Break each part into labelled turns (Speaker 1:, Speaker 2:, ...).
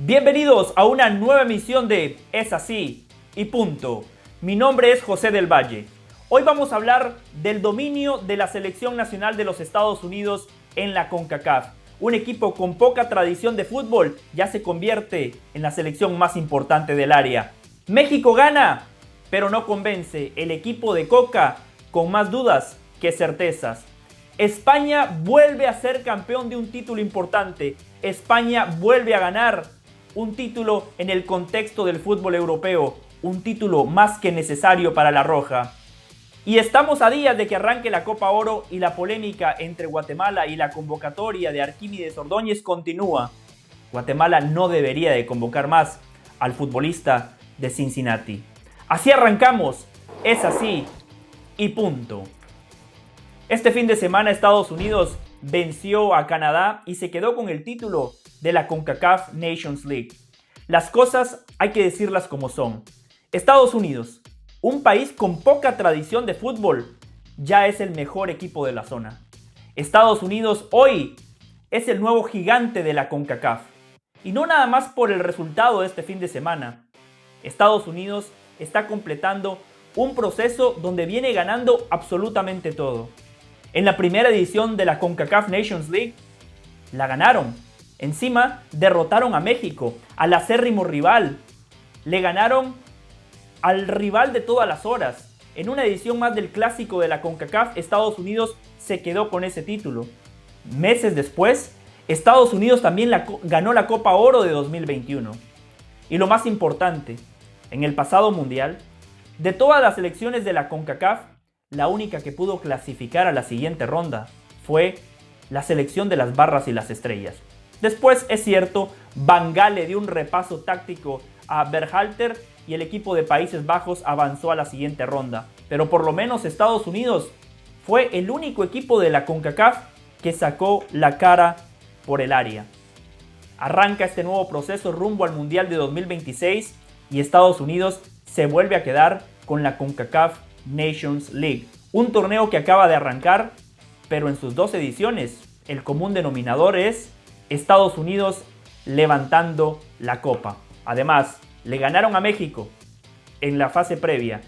Speaker 1: Bienvenidos a una nueva emisión de Es Así y Punto. Mi nombre es José del Valle. Hoy vamos a hablar del dominio de la Selección Nacional de los Estados Unidos en la CONCACAF. Un equipo con poca tradición de fútbol ya se convierte en la selección más importante del área. México gana, pero no convence. El equipo de Coca con más dudas que certezas. España vuelve a ser campeón de un título importante. España vuelve a ganar un título en el contexto del fútbol europeo. Un título más que necesario para la Roja. Y estamos a días de que arranque la Copa Oro y la polémica entre Guatemala y la convocatoria de Arquímedes Ordóñez continúa. Guatemala no debería de convocar más al futbolista de Cincinnati. Así arrancamos, es así y punto. Este fin de semana Estados Unidos venció a Canadá y se quedó con el título de la CONCACAF Nations League. Las cosas hay que decirlas como son. Estados Unidos, un país con poca tradición de fútbol, ya es el mejor equipo de la zona. Estados Unidos hoy es el nuevo gigante de la CONCACAF. Y no nada más por el resultado de este fin de semana. Estados Unidos está completando un proceso donde viene ganando absolutamente todo. En la primera edición de la CONCACAF Nations League, la ganaron. Encima, derrotaron a México, al acérrimo rival. Le ganaron al rival de todas las horas. En una edición más del clásico de la CONCACAF, Estados Unidos se quedó con ese título. Meses después, Estados Unidos también ganó la Copa Oro de 2021. Y lo más importante, en el pasado mundial, de todas las selecciones de la CONCACAF, la única que pudo clasificar a la siguiente ronda fue la selección de las barras y las estrellas. Después, es cierto, Van Gaal le dio un repaso táctico a Berhalter y el equipo de Países Bajos avanzó a la siguiente ronda. Pero por lo menos Estados Unidos fue el único equipo de la CONCACAF que sacó la cara por el área. Arranca este nuevo proceso rumbo al Mundial de 2026 y Estados Unidos se vuelve a quedar con la CONCACAF Nations League. Un torneo que acaba de arrancar, pero en sus dos ediciones el común denominador es Estados Unidos levantando la copa. Además, le ganaron a México en la fase previa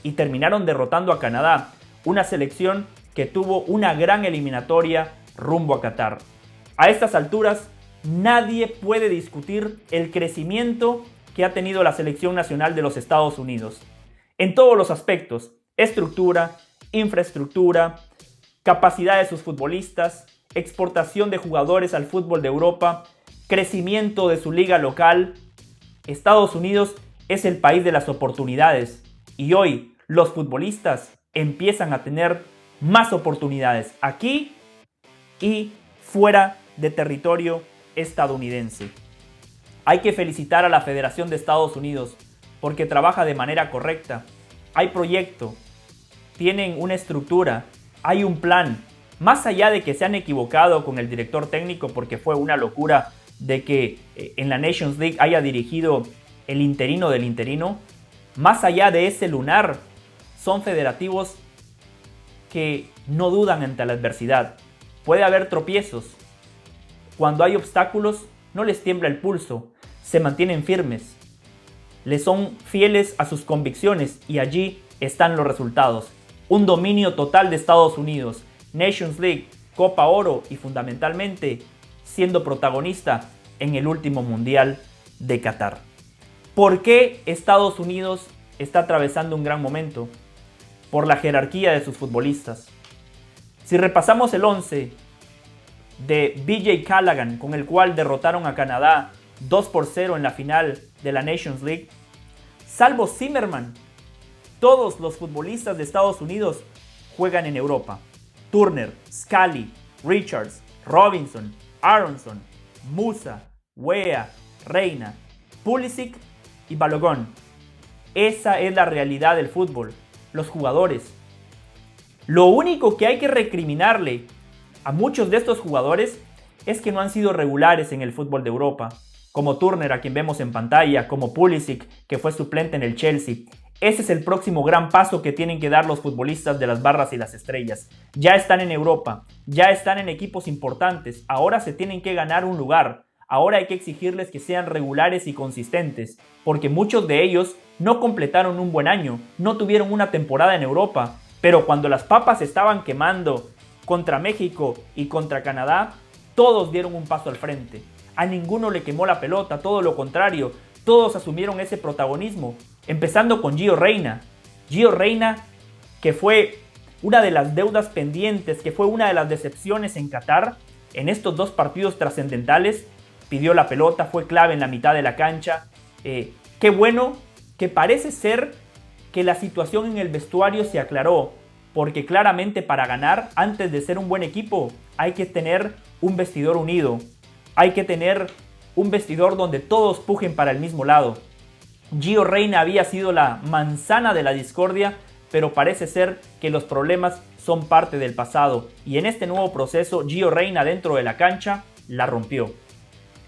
Speaker 1: y terminaron derrotando a Canadá, una selección que tuvo una gran eliminatoria rumbo a Qatar. A estas alturas, nadie puede discutir el crecimiento que ha tenido la selección nacional de los Estados Unidos. En todos los aspectos, estructura, infraestructura, capacidad de sus futbolistas, exportación de jugadores al fútbol de Europa, crecimiento de su liga local. Estados Unidos es el país de las oportunidades y hoy los futbolistas empiezan a tener más oportunidades aquí y fuera de territorio estadounidense. Hay que felicitar a la Federación de Estados Unidos porque trabaja de manera correcta. Hay proyecto, tienen una estructura, hay un plan. Más allá de que se han equivocado con el director técnico porque fue una locura de que en la Nations League haya dirigido el interino del interino, más allá de ese lunar, son federativos que no dudan ante la adversidad. Puede haber tropiezos. Cuando hay obstáculos, no les tiembla el pulso, se mantienen firmes. Le son fieles a sus convicciones y allí están los resultados. Un dominio total de Estados Unidos, Nations League, Copa Oro y fundamentalmente siendo protagonista en el último Mundial de Qatar. ¿Por qué Estados Unidos está atravesando un gran momento? Por la jerarquía de sus futbolistas. Si repasamos el 11 de BJ Callaghan, con el cual derrotaron a Canadá 2-0 en la final de la Nations League, salvo Zimmerman, todos los futbolistas de Estados Unidos juegan en Europa. Turner, Scully, Richards, Robinson, Aronson, Musa, Weah, Reina, Pulisic y Balogun. Esa es la realidad del fútbol, los jugadores. Lo único que hay que recriminarle a muchos de estos jugadores es que no han sido regulares en el fútbol de Europa, como Turner, a quien vemos en pantalla, como Pulisic, que fue suplente en el Chelsea. Ese es el próximo gran paso que tienen que dar los futbolistas de las barras y las estrellas. Ya están en Europa, ya están en equipos importantes, ahora se tienen que ganar un lugar. ahora hay que exigirles que sean regulares y consistentes, porque muchos de ellos no completaron un buen año, no tuvieron una temporada en Europa, pero cuando las papas estaban quemando contra México y contra Canadá, todos dieron un paso al frente. A ninguno le quemó la pelota, todo lo contrario, todos asumieron ese protagonismo, empezando con Gio Reyna. Gio Reyna, que fue una de las deudas pendientes, que fue una de las decepciones en Qatar, en estos dos partidos trascendentales, pidió la pelota, fue clave en la mitad de la cancha. Qué bueno que parece ser que la situación en el vestuario se aclaró, porque claramente para ganar, antes de ser un buen equipo, hay que tener un vestidor unido, hay que tener un vestidor donde todos pujen para el mismo lado. Gio Reyna había sido la manzana de la discordia, pero parece ser que los problemas son parte del pasado, y en este nuevo proceso Gio Reyna dentro de la cancha la rompió.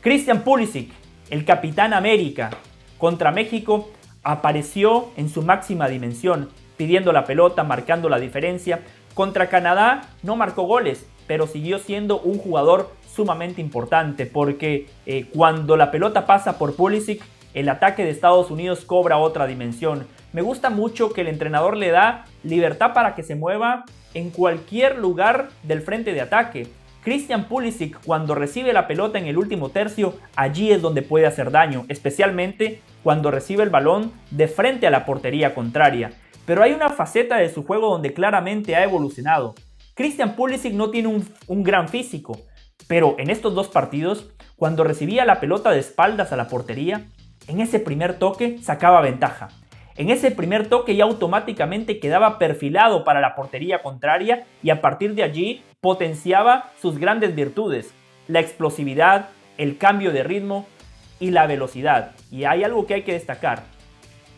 Speaker 1: Christian Pulisic, el capitán América, contra México apareció en su máxima dimensión, pidiendo la pelota, marcando la diferencia. Contra Canadá no marcó goles, pero siguió siendo un jugador sumamente importante, porque cuando la pelota pasa por Pulisic, el ataque de Estados Unidos cobra otra dimensión. Me gusta mucho que el entrenador le da libertad para que se mueva en cualquier lugar del frente de ataque. Christian Pulisic, cuando recibe la pelota en el último tercio, allí es donde puede hacer daño, especialmente cuando recibe el balón de frente a la portería contraria. Pero hay una faceta de su juego donde claramente ha evolucionado. Christian Pulisic no tiene un gran físico, pero en estos dos partidos, cuando recibía la pelota de espaldas a la portería, en ese primer toque sacaba ventaja. En ese primer toque ya automáticamente quedaba perfilado para la portería contraria y a partir de allí potenciaba sus grandes virtudes, la explosividad, el cambio de ritmo y la velocidad. Y hay algo que hay que destacar: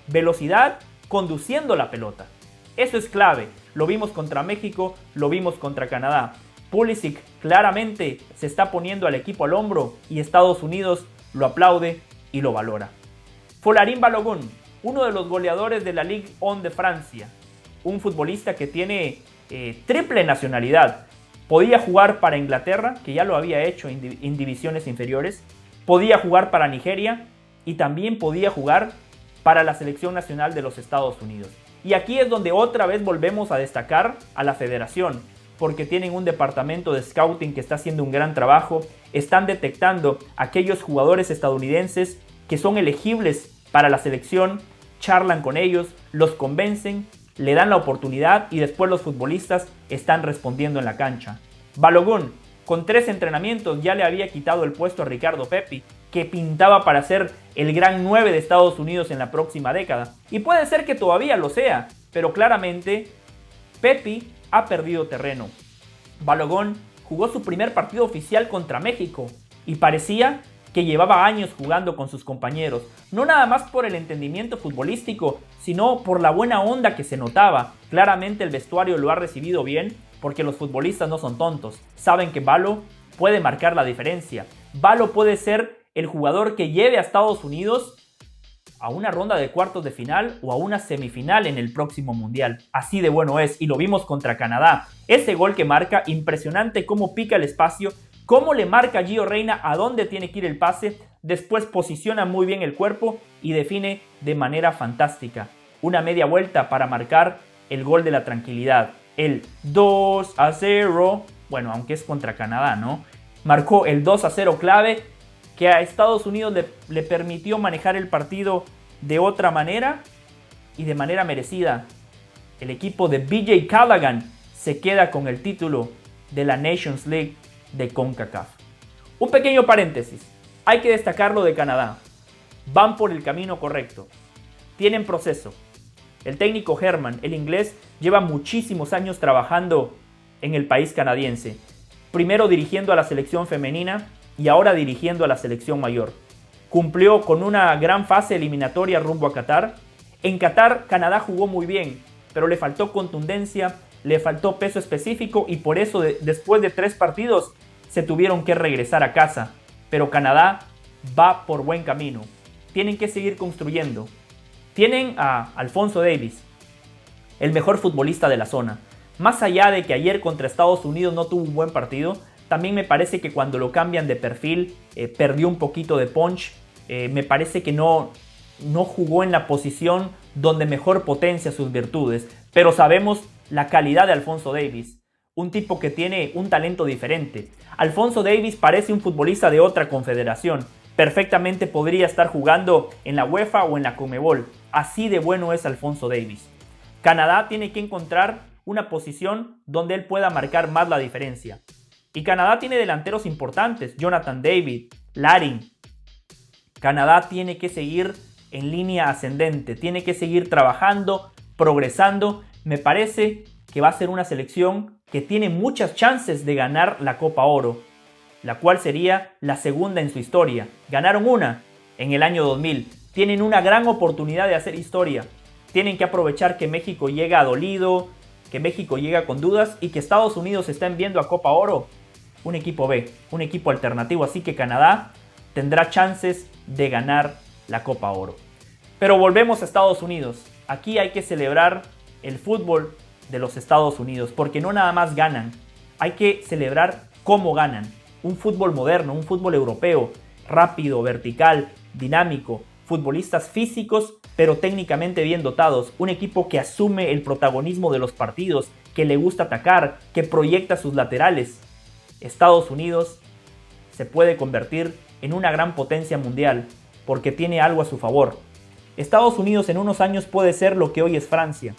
Speaker 1: velocidad conduciendo la pelota. Eso es clave. Lo vimos contra México, lo vimos contra Canadá. Pulisic claramente se está poniendo al equipo al hombro y Estados Unidos lo aplaude y lo valora. Folarin Balogun, uno de los goleadores de la Ligue 1 de Francia, un futbolista que tiene triple nacionalidad. Podía jugar para Inglaterra, que ya lo había hecho en divisiones inferiores, podía jugar para Nigeria y también podía jugar para la selección nacional de los Estados Unidos. Y aquí es donde otra vez volvemos a destacar a la federación, porque tienen un departamento de scouting que está haciendo un gran trabajo, están detectando aquellos jugadores estadounidenses que son elegibles para la selección, charlan con ellos, los convencen, le dan la oportunidad y después los futbolistas están respondiendo en la cancha. Balogun, con 3 entrenamientos ya le había quitado el puesto a Ricardo Pepi, que pintaba para ser el gran 9 de Estados Unidos en la próxima década. Y puede ser que todavía lo sea, pero claramente Pepi ha perdido terreno. Balogun jugó su primer partido oficial contra México y parecía que llevaba años jugando con sus compañeros, no nada más por el entendimiento futbolístico, sino por la buena onda que se notaba. Claramente el vestuario lo ha recibido bien, porque los futbolistas no son tontos, saben que Balo puede marcar la diferencia. Balo puede ser el jugador que lleve a Estados Unidos a una ronda de cuartos de final o a una semifinal en el próximo mundial. Así de bueno es, y lo vimos contra Canadá. Ese gol que marca, impresionante cómo pica el espacio, cómo le marca a Gio Reyna a dónde tiene que ir el pase, después posiciona muy bien el cuerpo y define de manera fantástica. Una media vuelta para marcar el gol de la tranquilidad, el 2-0, bueno, aunque es contra Canadá, ¿no? Marcó el 2-0 clave que a Estados Unidos le permitió manejar el partido de otra manera y de manera merecida. El equipo de BJ Callaghan se queda con el título de la Nations League de CONCACAF. Un pequeño paréntesis, hay que destacar lo de Canadá. Van por el camino correcto, tienen proceso. El técnico Herman, el inglés, lleva muchísimos años trabajando en el país canadiense. Primero dirigiendo a la selección femenina y ahora dirigiendo a la selección mayor. Cumplió con una gran fase eliminatoria rumbo a Qatar. En Qatar, Canadá jugó muy bien, pero le faltó contundencia, le faltó peso específico y por eso después de 3 partidos se tuvieron que regresar a casa. Pero Canadá va por buen camino. Tienen que seguir construyendo. Tienen a Alphonso Davies, el mejor futbolista de la zona. Más allá de que ayer contra Estados Unidos no tuvo un buen partido, También me parece que cuando lo cambian de perfil, perdió un poquito de punch. Me parece que no jugó en la posición donde mejor potencia sus virtudes. Pero sabemos la calidad de Alphonso Davies, un tipo que tiene un talento diferente. Alphonso Davies parece un futbolista de otra confederación. Perfectamente podría estar jugando en la UEFA o en la Conmebol. Así de bueno es Alphonso Davies. Canadá tiene que encontrar una posición donde él pueda marcar más la diferencia. Y Canadá tiene delanteros importantes, Jonathan David, Larin. Canadá tiene que seguir en línea ascendente, tiene que seguir trabajando, progresando. Me parece que va a ser una selección que tiene muchas chances de ganar la Copa Oro, la cual sería la segunda en su historia. Ganaron una en el año 2000. Tienen una gran oportunidad de hacer historia. Tienen que aprovechar que México llega dolido, que México llega con dudas y que Estados Unidos está enviando a Copa Oro un equipo B, un equipo alternativo. Así que Canadá tendrá chances de ganar la Copa Oro. Pero volvemos a Estados Unidos. Aquí hay que celebrar el fútbol de los Estados Unidos, porque no nada más ganan, hay que celebrar cómo ganan. Un fútbol moderno, un fútbol europeo, rápido, vertical, dinámico, futbolistas físicos pero técnicamente bien dotados, un equipo que asume el protagonismo de los partidos, que le gusta atacar, que proyecta sus laterales. Estados Unidos se puede convertir en una gran potencia mundial porque tiene algo a su favor. Estados Unidos en unos años puede ser lo que hoy es Francia,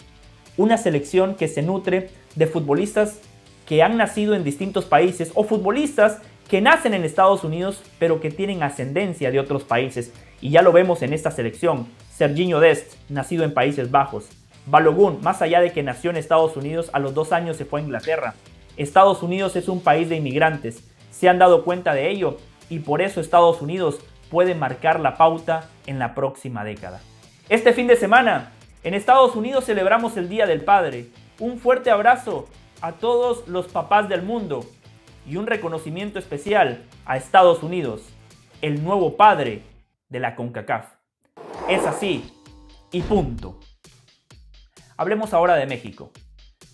Speaker 1: una selección que se nutre de futbolistas que han nacido en distintos países o futbolistas que nacen en Estados Unidos pero que tienen ascendencia de otros países. Y ya lo vemos en esta selección. Serginho Dest, nacido en Países Bajos. Balogun, más allá de que nació en Estados Unidos, a los 2 años se fue a Inglaterra. Estados Unidos es un país de inmigrantes. Se han dado cuenta de ello y por eso Estados Unidos puede marcar la pauta en la próxima década. Este fin de semana, en Estados Unidos celebramos el Día del Padre. Un fuerte abrazo a todos los papás del mundo y un reconocimiento especial a Estados Unidos, el nuevo padre de la CONCACAF. Es así y punto. Hablemos ahora de México.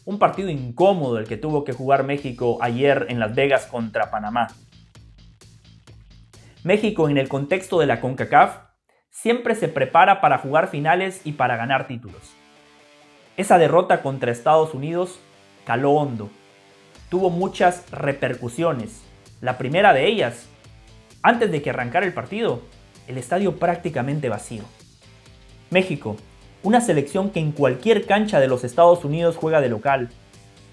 Speaker 1: Un partido incómodo el que tuvo que jugar México ayer en Las Vegas contra Panamá. México, en el contexto de la CONCACAF, siempre se prepara para jugar finales y para ganar títulos. Esa derrota contra Estados Unidos caló hondo. Tuvo muchas repercusiones. La primera de ellas, antes de que arrancara el partido, el estadio prácticamente vacío. México, una selección que en cualquier cancha de los Estados Unidos juega de local.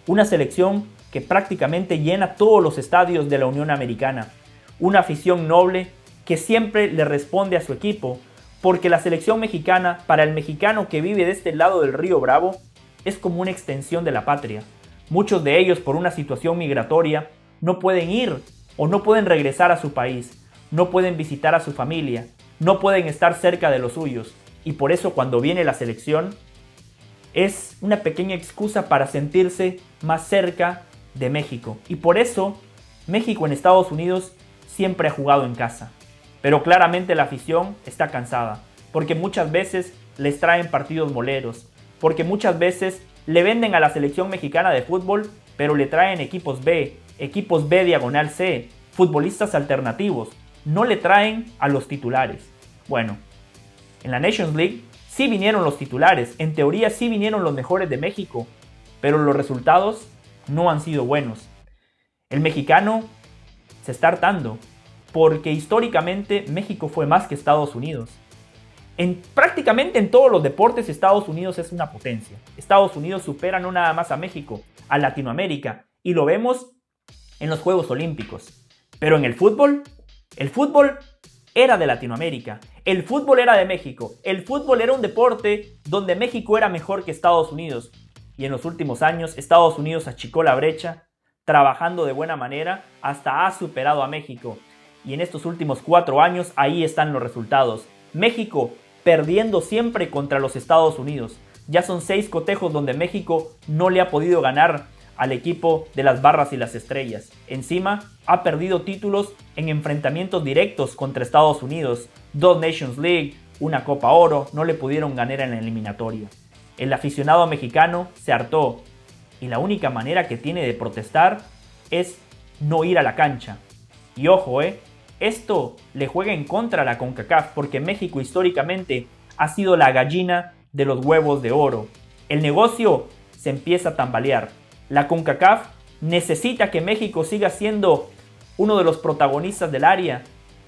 Speaker 1: Una selección que prácticamente llena todos los estadios de la Unión Americana. Una afición noble que siempre le responde a su equipo, porque la selección mexicana, para el mexicano que vive de este lado del río Bravo, es como una extensión de la patria. Muchos de ellos, por una situación migratoria, no pueden ir o no pueden regresar a su país, no pueden visitar a su familia, no pueden estar cerca de los suyos. Y por eso cuando viene la selección, es una pequeña excusa para sentirse más cerca de México. Y por eso México en Estados Unidos siempre ha jugado en casa. Pero claramente la afición está cansada, porque muchas veces les traen partidos moleros, porque muchas veces le venden a la selección mexicana de fútbol, pero le traen equipos B diagonal C, futbolistas alternativos, no le traen a los titulares. Bueno, en la Nations League sí vinieron los titulares, en teoría sí vinieron los mejores de México, pero los resultados no han sido buenos. El mexicano se está hartando, porque históricamente México fue más que Estados Unidos. Prácticamente en todos los deportes Estados Unidos es una potencia. Estados Unidos supera no nada más a México, a Latinoamérica, y lo vemos en los Juegos Olímpicos. Pero en el fútbol era de Latinoamérica, el fútbol era de México, el fútbol era un deporte donde México era mejor que Estados Unidos. Y en los últimos años Estados Unidos achicó la brecha, trabajando de buena manera, hasta ha superado a México. Y en estos últimos 4 años ahí están los resultados. México perdiendo siempre contra los Estados Unidos. Ya son 6 cotejos donde México no le ha podido ganar al equipo de las Barras y las Estrellas. Encima ha perdido títulos en enfrentamientos directos contra Estados Unidos. 2 Nations League, una Copa Oro, no le pudieron ganar en la eliminatoria. El aficionado mexicano se hartó y la única manera que tiene de protestar es no ir a la cancha. Y ojo, esto le juega en contra a la CONCACAF porque México históricamente ha sido la gallina de los huevos de oro. El negocio se empieza a tambalear. La CONCACAF necesita que México siga siendo uno de los protagonistas del área.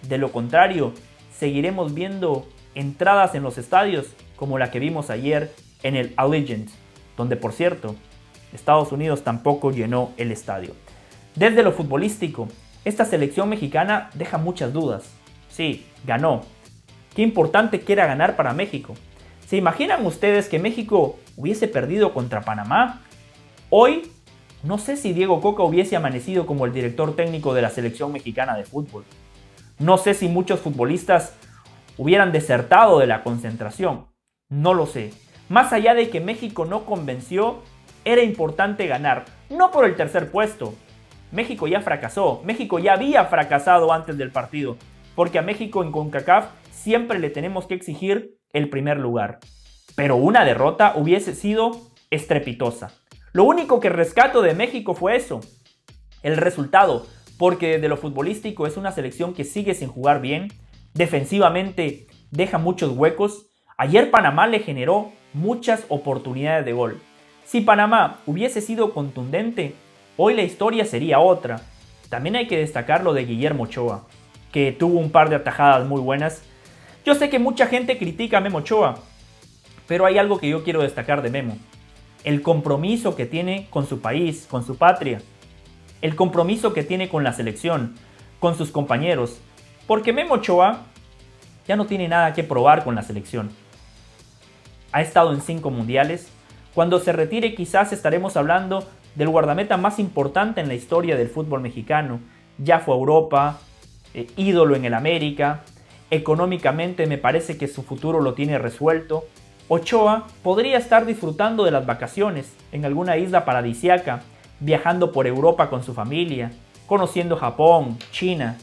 Speaker 1: De lo contrario, seguiremos viendo entradas en los estadios como la que vimos ayer en el Allegiant, donde por cierto, Estados Unidos tampoco llenó el estadio. Desde lo futbolístico, esta selección mexicana deja muchas dudas. Sí, ganó. Qué importante que era ganar para México. ¿Se imaginan ustedes que México hubiese perdido contra Panamá? Hoy, no sé si Diego Coca hubiese amanecido como el director técnico de la selección mexicana de fútbol. No sé si muchos futbolistas hubieran desertado de la concentración. No lo sé. Más allá de que México no convenció, era importante ganar. No por el tercer puesto. México ya fracasó. México ya había fracasado antes del partido. Porque a México en CONCACAF siempre le tenemos que exigir el primer lugar. Pero una derrota hubiese sido estrepitosa. Lo único que rescato de México fue eso. El resultado. Porque desde lo futbolístico es una selección que sigue sin jugar bien. Defensivamente deja muchos huecos. Ayer Panamá le generó muchas oportunidades de gol. Si Panamá hubiese sido contundente, hoy la historia sería otra. También hay que destacar lo de Guillermo Ochoa, que tuvo un par de atajadas muy buenas. Yo sé que mucha gente critica a Memo Ochoa, pero hay algo que yo quiero destacar de Memo. El compromiso que tiene con su país, con su patria. El compromiso que tiene con la selección, con sus compañeros. Porque Memo Ochoa ya no tiene nada que probar con la selección. Ha estado en 5 mundiales. Cuando se retire quizás estaremos hablando del guardameta más importante en la historia del fútbol mexicano. Ya fue a Europa, ídolo en el América. Económicamente me parece que su futuro lo tiene resuelto. Ochoa podría estar disfrutando de las vacaciones en alguna isla paradisíaca, viajando por Europa con su familia, conociendo Japón, China.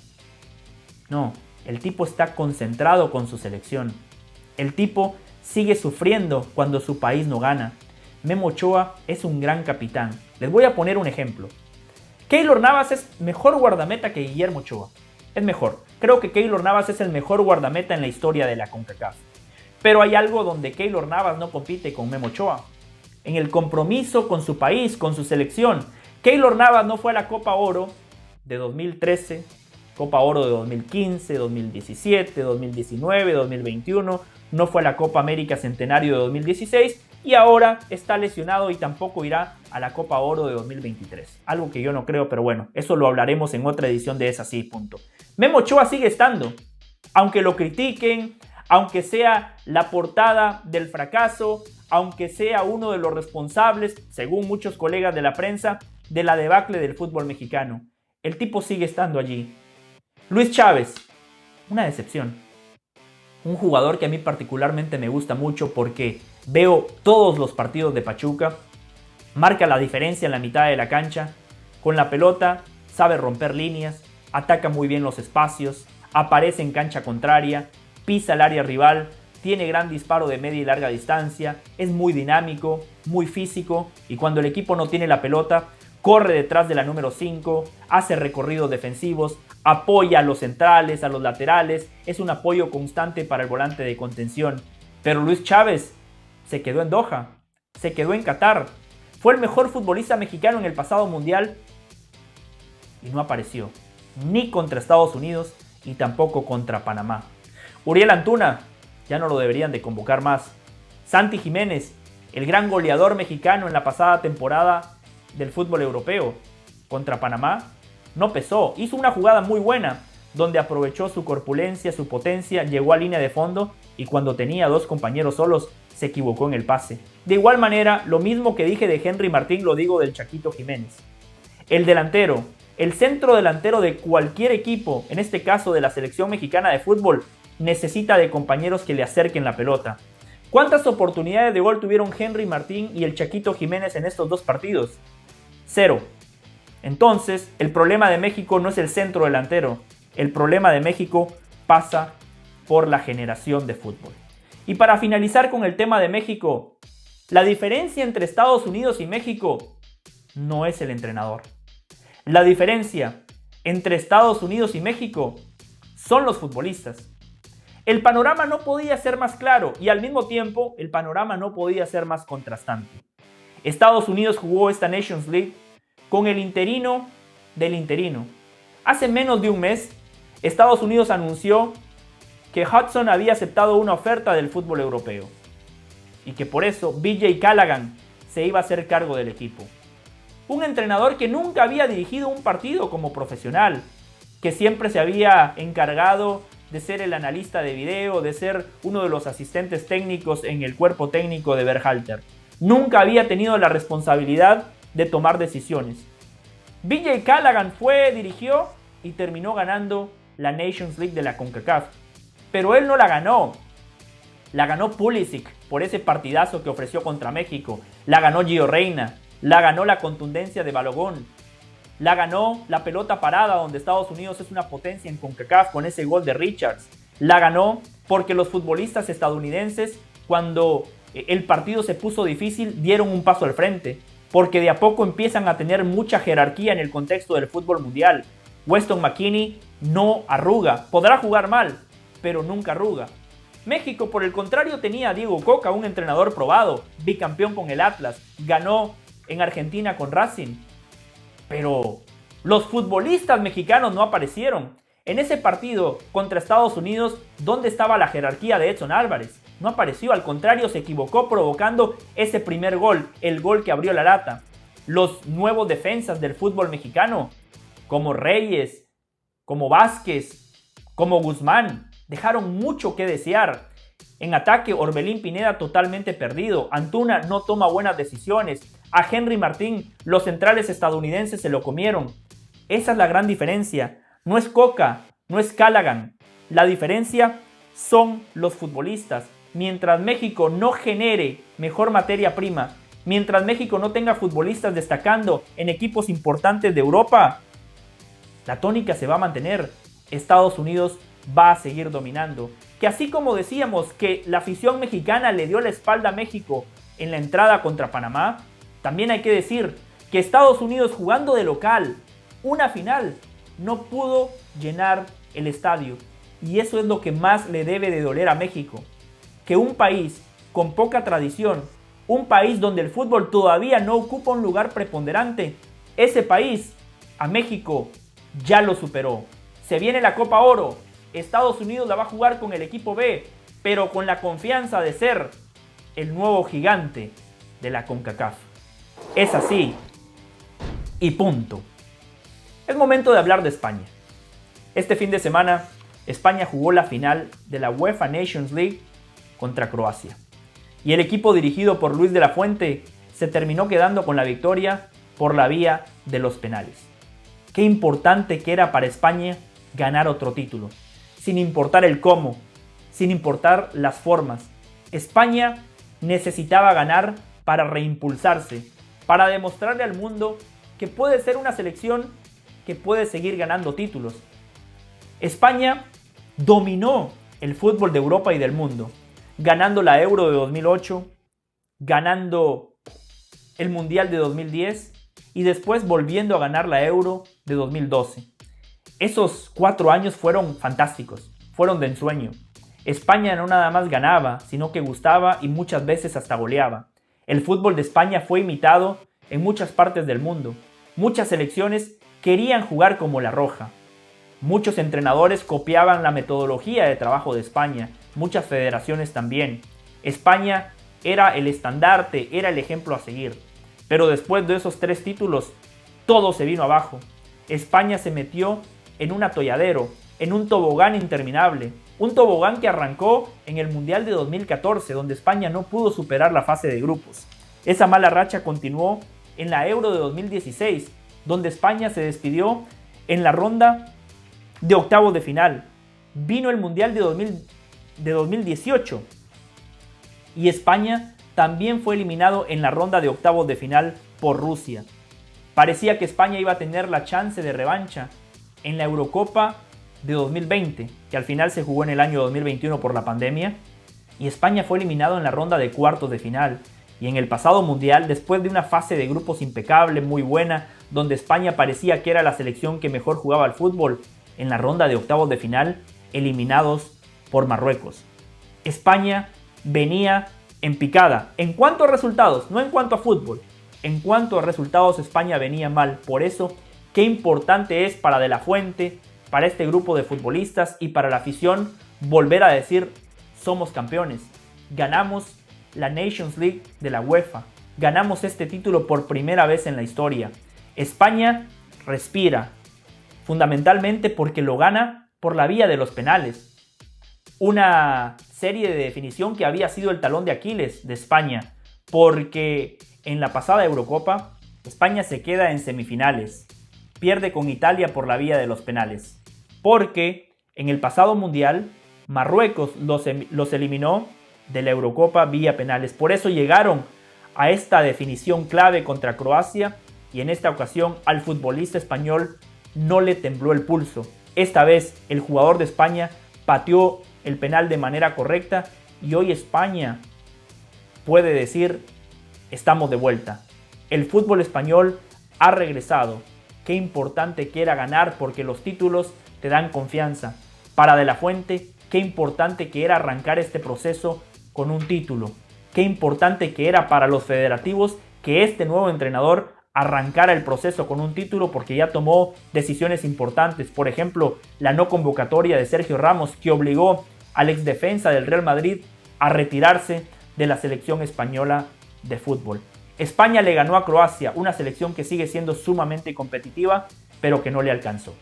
Speaker 1: No, el tipo está concentrado con su selección. El tipo sigue sufriendo cuando su país no gana. Memo Ochoa es un gran capitán. Les voy a poner un ejemplo. Keylor Navas es mejor guardameta que Guillermo Ochoa. Es mejor. Creo que Keylor Navas es el mejor guardameta en la historia de la CONCACAF. Pero hay algo donde Keylor Navas no compite con Memo Ochoa. En el compromiso con su país, con su selección. Keylor Navas no fue a la Copa Oro de 2013, Copa Oro de 2015, 2017, 2019, 2021. No fue a la Copa América Centenario de 2016 y ahora está lesionado y tampoco irá a la Copa Oro de 2023. Algo que yo no creo, pero bueno, eso lo hablaremos en otra edición de Es Así, punto. Memo Ochoa sigue estando, aunque lo critiquen, aunque sea la portada del fracaso, aunque sea uno de los responsables, según muchos colegas de la prensa, de la debacle del fútbol mexicano. El tipo sigue estando allí. Luis Chávez, una decepción. Un jugador que a mí particularmente me gusta mucho porque veo todos los partidos de Pachuca, marca la diferencia en la mitad de la cancha, con la pelota sabe romper líneas, ataca muy bien los espacios, aparece en cancha contraria, pisa el área rival, tiene gran disparo de media y larga distancia, es muy dinámico, muy físico y cuando el equipo no tiene la pelota, corre detrás de la número 5, hace recorridos defensivos, apoya a los centrales, a los laterales, es un apoyo constante para el volante de contención. Pero Luis Chávez se quedó en Doha, se quedó en Qatar, fue el mejor futbolista mexicano en el pasado mundial y no apareció, ni contra Estados Unidos y tampoco contra Panamá. Uriel Antuna, ya no lo deberían de convocar más. Santi Jiménez, el gran goleador mexicano en la pasada temporada del fútbol europeo, contra Panamá, no pesó. Hizo una jugada muy buena, donde aprovechó su corpulencia, su potencia, llegó a línea de fondo y cuando tenía 2 compañeros solos, se equivocó en el pase. De igual manera, lo mismo que dije de Henry Martín, lo digo del Chaquito Jiménez. El delantero, el centro delantero de cualquier equipo, en este caso de la selección mexicana de fútbol, necesita de compañeros que le acerquen la pelota. ¿Cuántas oportunidades de gol tuvieron Henry Martín y el Chaquito Jiménez en estos 2 partidos? 0. Entonces, el problema de México no es el centro delantero. El problema de México pasa por la generación de fútbol. Y para finalizar con el tema de México, la diferencia entre Estados Unidos y México no es el entrenador. La diferencia entre Estados Unidos y México son los futbolistas. El panorama no podía ser más claro y al mismo tiempo el panorama no podía ser más contrastante. Estados Unidos jugó esta Nations League con el interino del interino. Hace menos de un mes, Estados Unidos anunció que Hudson había aceptado una oferta del fútbol europeo y que por eso BJ Callaghan se iba a hacer cargo del equipo. Un entrenador que nunca había dirigido un partido como profesional, que siempre se había encargado de ser el analista de video, de ser uno de los asistentes técnicos en el cuerpo técnico de Berhalter. Nunca había tenido la responsabilidad de tomar decisiones. BJ Callaghan dirigió y terminó ganando la Nations League de la CONCACAF. Pero él no la ganó. La ganó Pulisic por ese partidazo que ofreció contra México. La ganó Gio Reyna. La ganó la contundencia de Balogun. La ganó la pelota parada, donde Estados Unidos es una potencia en CONCACAF con ese gol de Richards. La ganó porque los futbolistas estadounidenses, cuando el partido se puso difícil, dieron un paso al frente. Porque de a poco empiezan a tener mucha jerarquía en el contexto del fútbol mundial. Weston McKennie no arruga. Podrá jugar mal, pero nunca arruga. México, por el contrario, tenía a Diego Coca, un entrenador probado, bicampeón con el Atlas, ganó en Argentina con Racing. Pero los futbolistas mexicanos no aparecieron. En ese partido contra Estados Unidos, ¿dónde estaba la jerarquía de Edson Álvarez? No apareció, al contrario, se equivocó provocando ese primer gol, el gol que abrió la lata. Los nuevos defensas del fútbol mexicano, como Reyes, como Vázquez, como Guzmán, dejaron mucho que desear. En ataque, Orbelín Pineda totalmente perdido. Antuna no toma buenas decisiones. A Henry Martín, los centrales estadounidenses se lo comieron. Esa es la gran diferencia. No es Coca, no es Callaghan. La diferencia son los futbolistas. Mientras México no genere mejor materia prima, mientras México no tenga futbolistas destacando en equipos importantes de Europa, la tónica se va a mantener. Estados Unidos va a seguir dominando. Que así como decíamos que la afición mexicana le dio la espalda a México en la entrada contra Panamá, también hay que decir que Estados Unidos, jugando de local una final, no pudo llenar el estadio. Y eso es lo que más le debe de doler a México. Que un país con poca tradición, un país donde el fútbol todavía no ocupa un lugar preponderante, ese país a México ya lo superó. Se viene la Copa Oro. Estados Unidos la va a jugar con el equipo B, pero con la confianza de ser el nuevo gigante de la CONCACAF. Es así y punto. Es momento de hablar de España. Este fin de semana, España jugó la final de la UEFA Nations League contra Croacia. Y el equipo dirigido por Luis de la Fuente se terminó quedando con la victoria por la vía de los penales. Qué importante que era para España ganar otro título. Sin importar el cómo, sin importar las formas. España necesitaba ganar para reimpulsarse, para demostrarle al mundo que puede ser una selección que puede seguir ganando títulos. España dominó el fútbol de Europa y del mundo, ganando la Euro de 2008, ganando el Mundial de 2010 y después volviendo a ganar la Euro de 2012. Esos 4 años fueron fantásticos, fueron de ensueño. España no nada más ganaba, sino que gustaba y muchas veces hasta goleaba. El fútbol de España fue imitado en muchas partes del mundo. Muchas selecciones querían jugar como la Roja. Muchos entrenadores copiaban la metodología de trabajo de España, muchas federaciones también. España era el estandarte, era el ejemplo a seguir. Pero después de esos 3 títulos, todo se vino abajo. España se metió en un atolladero, en un tobogán interminable. Un tobogán que arrancó en el Mundial de 2014, donde España no pudo superar la fase de grupos. Esa mala racha continuó en la Euro de 2016, donde España se despidió en la ronda de octavos de final. Vino el Mundial de 2018 y España también fue eliminado en la ronda de octavos de final por Rusia. Parecía que España iba a tener la chance de revancha en la Eurocopa de 2020, que al final se jugó en el año 2021 por la pandemia, y España fue eliminado en la ronda de cuartos de final. Y en el pasado mundial, después de una fase de grupos impecable, muy buena, donde España parecía que era la selección que mejor jugaba al fútbol, en la ronda de octavos de final, eliminados por Marruecos. España venía en picada. En cuanto a resultados, no en cuanto a fútbol. En cuanto a resultados, España venía mal. Por eso, qué importante es para De la Fuente, para este grupo de futbolistas y para la afición volver a decir: somos campeones. Ganamos la Nations League de la UEFA. Ganamos este título por primera vez en la historia. España respira, fundamentalmente porque lo gana por la vía de los penales. Una serie de definición que había sido el talón de Aquiles de España, porque en la pasada Eurocopa España se queda en semifinales, pierde con Italia por la vía de los penales, porque en el pasado Mundial Marruecos los eliminó de la Eurocopa vía penales. Por eso llegaron a esta definición clave contra Croacia, y en esta ocasión al futbolista español no le tembló el pulso. Esta vez el jugador de España pateó el penal de manera correcta y hoy España puede decir: estamos de vuelta. El fútbol español ha regresado. Qué importante que era ganar, porque los títulos te dan confianza. Para De la Fuente, qué importante que era arrancar este proceso con un título. Qué importante que era para los federativos que este nuevo entrenador arrancara el proceso con un título, porque ya tomó decisiones importantes. Por ejemplo, la no convocatoria de Sergio Ramos, que obligó al exdefensa del Real Madrid a retirarse de la selección española de fútbol. España le ganó a Croacia, una selección que sigue siendo sumamente competitiva, pero que no le alcanzó.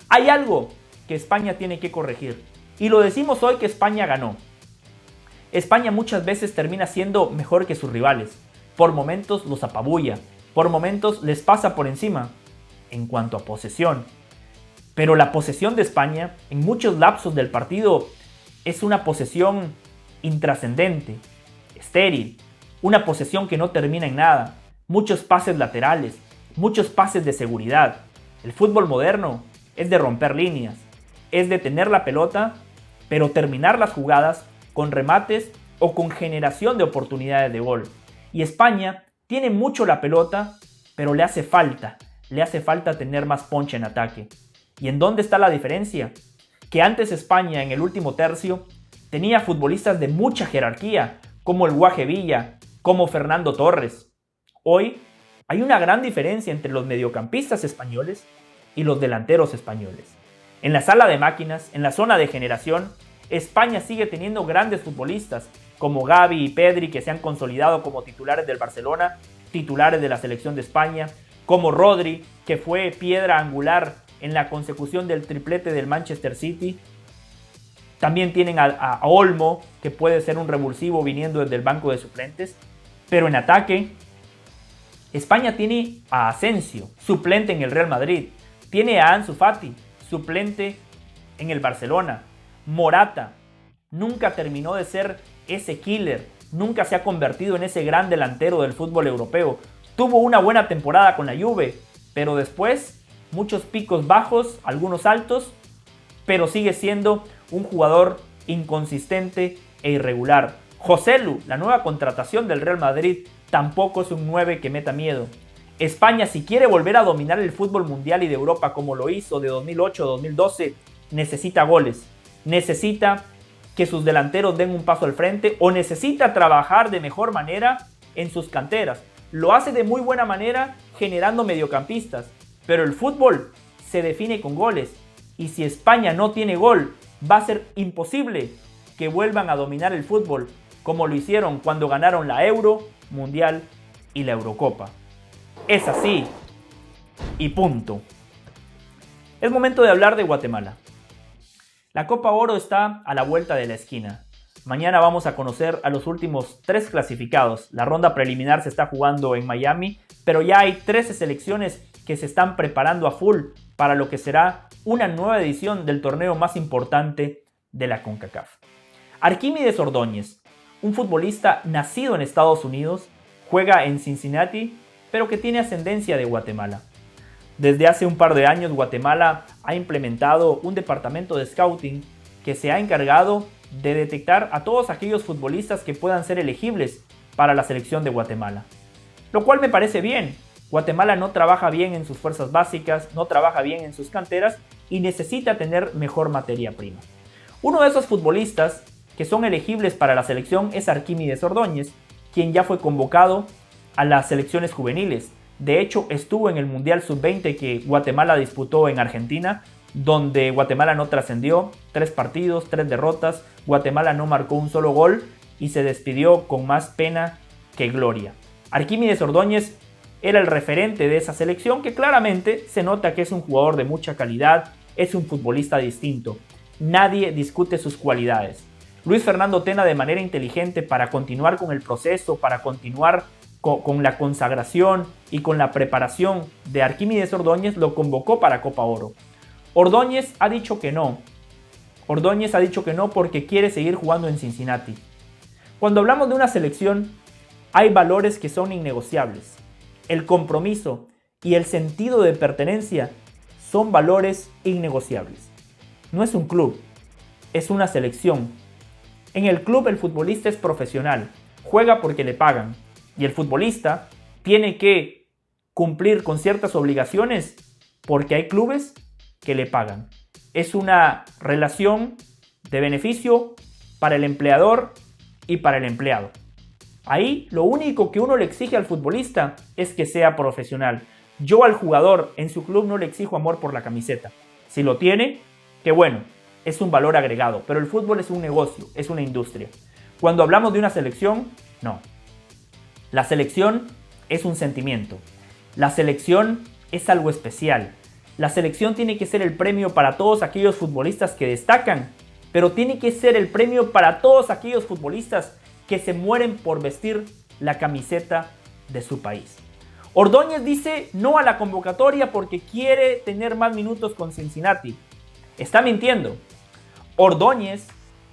Speaker 1: Hay algo que España tiene que corregir, y lo decimos hoy que España ganó. España muchas veces termina siendo mejor que sus rivales. Por momentos los apabulla, por momentos les pasa por encima en cuanto a posesión. Pero la posesión de España en muchos lapsos del partido es una posesión intrascendente, estéril, una posesión que no termina en nada, muchos pases laterales, muchos pases de seguridad. El fútbol moderno es de romper líneas, es de tener la pelota, pero terminar las jugadas con remates o con generación de oportunidades de gol. Y España tiene mucho la pelota, pero le hace falta tener más punch en ataque. ¿Y en dónde está la diferencia? Que antes España en el último tercio tenía futbolistas de mucha jerarquía, como el Guaje Villa, como Fernando Torres. Hoy hay una gran diferencia entre los mediocampistas españoles y los delanteros españoles. En la sala de máquinas, en la zona de generación, España sigue teniendo grandes futbolistas como Gavi y Pedri, que se han consolidado como titulares del Barcelona, titulares de la selección de España, como Rodri, que fue piedra angular en la consecución del triplete del Manchester City. También tienen a Olmo, que puede ser un revulsivo viniendo desde el banco de suplentes. Pero en ataque, España tiene a Asensio, suplente en el Real Madrid. Tiene a Ansu Fati, suplente en el Barcelona. Morata nunca terminó de ser ese killer, nunca se ha convertido en ese gran delantero del fútbol europeo. Tuvo una buena temporada con la Juve, pero después muchos picos bajos, algunos altos, pero sigue siendo un jugador inconsistente e irregular. Joselu, la nueva contratación del Real Madrid, tampoco es un 9 que meta miedo. España, si quiere volver a dominar el fútbol mundial y de Europa como lo hizo de 2008 a 2012, necesita goles. Necesita que sus delanteros den un paso al frente, o necesita trabajar de mejor manera en sus canteras. Lo hace de muy buena manera generando mediocampistas, pero el fútbol se define con goles, y si España no tiene gol, va a ser imposible que vuelvan a dominar el fútbol como lo hicieron cuando ganaron la Euro, Mundial y la Eurocopa. Es así y punto. Es momento de hablar de Guatemala. La Copa Oro está a la vuelta de la esquina. Mañana vamos a conocer a los últimos 3 clasificados. La ronda preliminar se está jugando en Miami, pero ya hay 13 selecciones que se están preparando a full para lo que será una nueva edición del torneo más importante de la CONCACAF. Arquímedes Ordóñez, un futbolista nacido en Estados Unidos, juega en Cincinnati, pero que tiene ascendencia de Guatemala. Desde hace un par de años, Guatemala ha implementado un departamento de scouting que se ha encargado de detectar a todos aquellos futbolistas que puedan ser elegibles para la selección de Guatemala. Lo cual me parece bien. Guatemala no trabaja bien en sus fuerzas básicas, no trabaja bien en sus canteras y necesita tener mejor materia prima. Uno de esos futbolistas que son elegibles para la selección es Arquímedes Ordóñez, quien ya fue convocado a las selecciones juveniles. De hecho, estuvo en el Mundial Sub-20 que Guatemala disputó en Argentina, donde Guatemala no trascendió, 3 partidos, 3 derrotas, Guatemala no marcó un solo gol y se despidió con más pena que gloria. Arquímedes Ordóñez era el referente de esa selección que claramente se nota que es un jugador de mucha calidad, es un futbolista distinto. Nadie discute sus cualidades. Luis Fernando Tena, de manera inteligente, para continuar con el proceso, para continuar con la consagración y con la preparación de Arquímedes Ordóñez, lo convocó para Copa Oro. Ordóñez ha dicho que no. Ordóñez ha dicho que no porque quiere seguir jugando en Cincinnati. Cuando hablamos de una selección, hay valores que son innegociables. El compromiso y el sentido de pertenencia son valores innegociables. No es un club, es una selección. En el club el futbolista es profesional, juega porque le pagan y el futbolista tiene que cumplir con ciertas obligaciones porque hay clubes que le pagan. Es una relación de beneficio para el empleador y para el empleado. Ahí lo único que uno le exige al futbolista es que sea profesional. Yo al jugador en su club no le exijo amor por la camiseta. Si lo tiene, qué bueno, es un valor agregado. Pero el fútbol es un negocio, es una industria. Cuando hablamos de una selección, no. La selección es un sentimiento. La selección es algo especial. La selección tiene que ser el premio para todos aquellos futbolistas que destacan, pero tiene que ser el premio para todos aquellos futbolistas que se mueren por vestir la camiseta de su país. Ordóñez dice no a la convocatoria porque quiere tener más minutos con Cincinnati. Está mintiendo. Ordóñez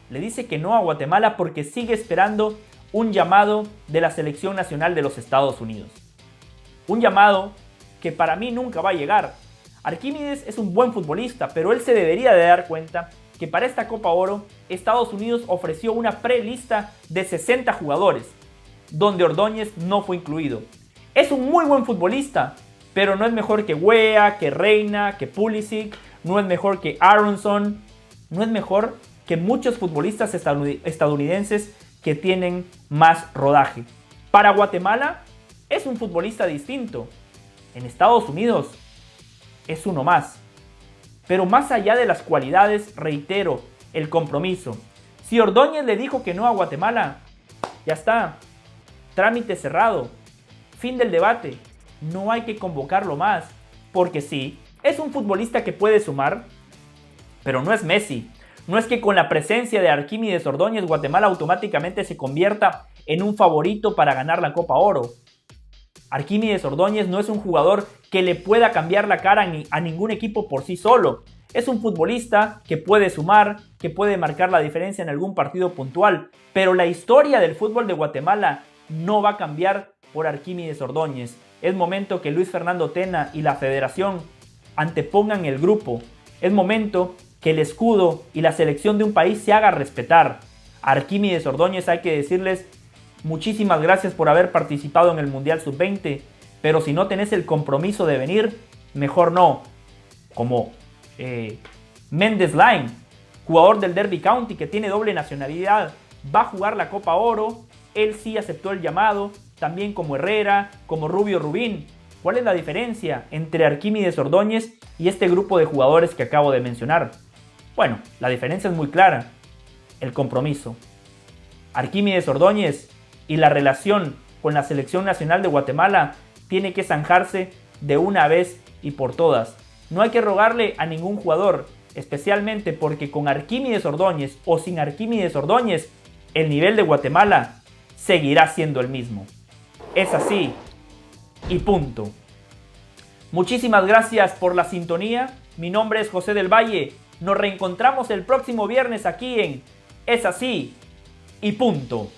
Speaker 1: le dice que no a Guatemala porque sigue esperando un llamado de la Selección Nacional de los Estados Unidos. Un llamado que para mí nunca va a llegar. Arquímedes es un buen futbolista, pero él se debería de dar cuenta que para esta Copa Oro, Estados Unidos ofreció una prelista de 60 jugadores, donde Ordóñez no fue incluido. Es un muy buen futbolista, pero no es mejor que Weah, que Reina, que Pulisic, no es mejor que Aronson, no es mejor que muchos futbolistas estadounidenses que tienen más rodaje. Para Guatemala es un futbolista distinto. En Estados Unidos es uno más. Pero más allá de las cualidades, reitero, el compromiso. Si Ordóñez le dijo que no a Guatemala, ya está. Trámite cerrado. Fin del debate. No hay que convocarlo más. Porque sí, es un futbolista que puede sumar, pero no es Messi. No es que con la presencia de Arquímedes Ordóñez Guatemala automáticamente se convierta en un favorito para ganar la Copa Oro. Arquímedes Ordóñez no es un jugador que le pueda cambiar la cara a ningún equipo por sí solo. Es un futbolista que puede sumar, que puede marcar la diferencia en algún partido puntual, pero la historia del fútbol de Guatemala no va a cambiar por Arquímedes Ordóñez. Es momento que Luis Fernando Tena y la federación antepongan el grupo. Es momento que el escudo y la selección de un país se haga respetar. A Arquímedes Ordóñez hay que decirles muchísimas gracias por haber participado en el Mundial Sub-20, pero si no tenés el compromiso de venir, mejor no. Como Méndez Line, jugador del Derby County que tiene doble nacionalidad, va a jugar la Copa Oro, él sí aceptó el llamado, también como Herrera, como Rubio Rubín. ¿Cuál es la diferencia entre Arquímedes Ordóñez y este grupo de jugadores que acabo de mencionar? Bueno, la diferencia es muy clara, el compromiso. Arquímedes Ordóñez y la relación con la Selección Nacional de Guatemala tiene que zanjarse de una vez y por todas. No hay que rogarle a ningún jugador, especialmente porque con Arquímedes Ordóñez o sin Arquímedes Ordóñez, el nivel de Guatemala seguirá siendo el mismo. Es así y punto. Muchísimas gracias por la sintonía. Mi nombre es José del Valle. Nos reencontramos el próximo viernes aquí en Es así y punto.